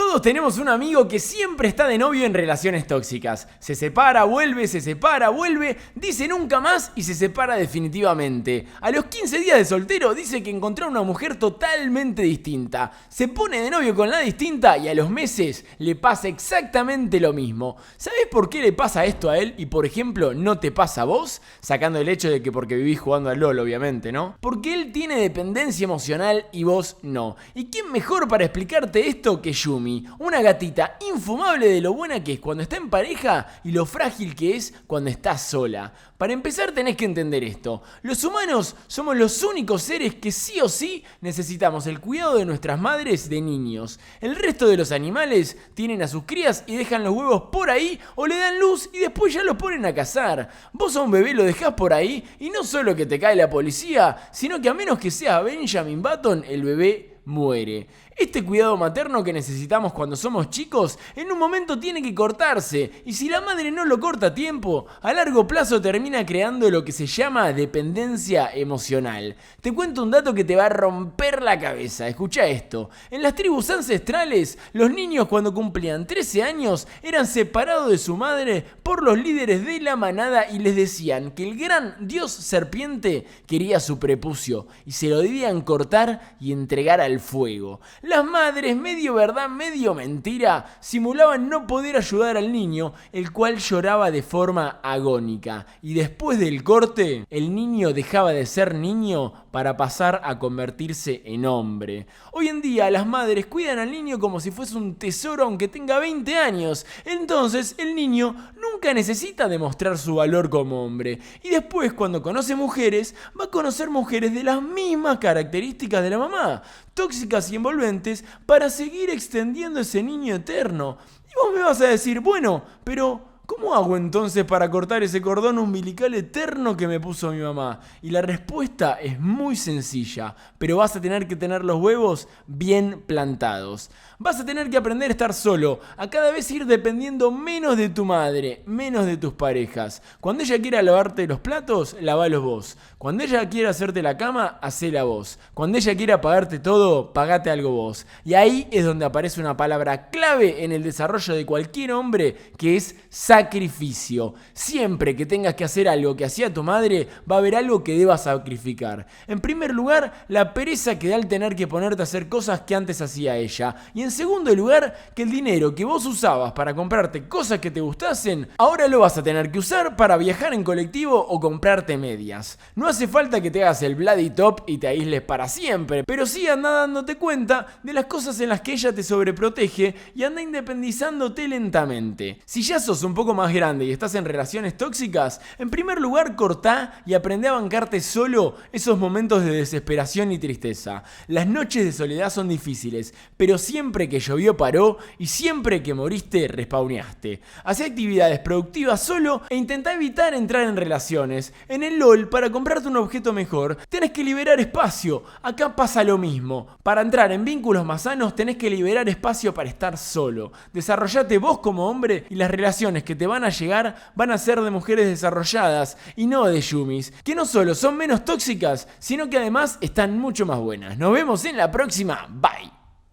Todos tenemos un amigo que siempre está de novio en relaciones tóxicas. Se separa, vuelve, dice nunca más y se separa definitivamente. A los 15 días de soltero dice que encontró a una mujer totalmente distinta. Se pone de novio con la distinta y a los meses le pasa exactamente lo mismo. ¿Sabés por qué le pasa esto a él y por ejemplo no te pasa a vos? Sacando el hecho de que porque vivís jugando al LOL, obviamente, ¿no? Porque él tiene dependencia emocional y vos no. ¿Y quién mejor para explicarte esto que Yumi? Una gatita infumable de lo buena que es cuando está en pareja y lo frágil que es cuando está sola. Para empezar tenés que entender esto. Los humanos somos los únicos seres que sí o sí necesitamos el cuidado de nuestras madres de niños. El resto de los animales tienen a sus crías y dejan los huevos por ahí o le dan luz y después ya los ponen a cazar. Vos a un bebé lo dejás por ahí y no solo que te cae la policía, sino que a menos que sea Benjamin Button, el bebé muere. Este cuidado materno que necesitamos cuando somos chicos en un momento tiene que cortarse y si la madre no lo corta a tiempo, a largo plazo termina creando lo que se llama dependencia emocional. Te cuento un dato que te va a romper la cabeza, escucha esto. En las tribus ancestrales, los niños cuando cumplían 13 años eran separados de su madre por los líderes de la manada y les decían que el gran dios serpiente quería su prepucio y se lo debían cortar y entregar al fuego. Las madres, medio verdad, medio mentira, simulaban no poder ayudar al niño, el cual lloraba de forma agónica. Y después del corte, el niño dejaba de ser niño para pasar a convertirse en hombre. Hoy en día las madres cuidan al niño como si fuese un tesoro aunque tenga 20 años. Entonces el niño nunca necesita demostrar su valor como hombre. Y después cuando conoce mujeres, va a conocer mujeres de las mismas características de la mamá, tóxicas y envolventes, para seguir extendiendo ese niño eterno. Y vos me vas a decir, bueno, pero ¿cómo hago entonces para cortar ese cordón umbilical eterno que me puso mi mamá? Y la respuesta es muy sencilla, pero vas a tener que tener los huevos bien plantados. Vas a tener que aprender a estar solo, a cada vez ir dependiendo menos de tu madre, menos de tus parejas. Cuando ella quiera lavarte los platos, lavalos vos. Cuando ella quiera hacerte la cama, hacela vos. Cuando ella quiera pagarte todo, pagate algo vos. Y ahí es donde aparece una palabra clave en el desarrollo de cualquier hombre, que es sacrificio. Siempre que tengas que hacer algo que hacía tu madre, va a haber algo que debas sacrificar. En primer lugar, la pereza que da el tener que ponerte a hacer cosas que antes hacía ella. Y en segundo lugar, que el dinero que vos usabas para comprarte cosas que te gustasen, ahora lo vas a tener que usar para viajar en colectivo o comprarte medias. No hace falta que te hagas el bloody top y te aísles para siempre, pero sí anda dándote cuenta de las cosas en las que ella te sobreprotege y anda independizándote lentamente. Si ya sos un poco más grande y estás en relaciones tóxicas, en primer lugar cortá y aprende a bancarte solo esos momentos de desesperación y tristeza. Las noches de soledad son difíciles, pero siempre que llovió paró y siempre que moriste respawneaste. Hacé actividades productivas solo e intentá evitar entrar en relaciones. En el LOL, para comprarte un objeto mejor, tenés que liberar espacio. Acá pasa lo mismo. Para entrar en vínculos más sanos tenés que liberar espacio para estar solo. Desarrollate vos como hombre y las relaciones que te van a llegar van a ser de mujeres desarrolladas y no de yumis, que no solo son menos tóxicas, sino que además están mucho más buenas. Nos vemos en la próxima. Bye.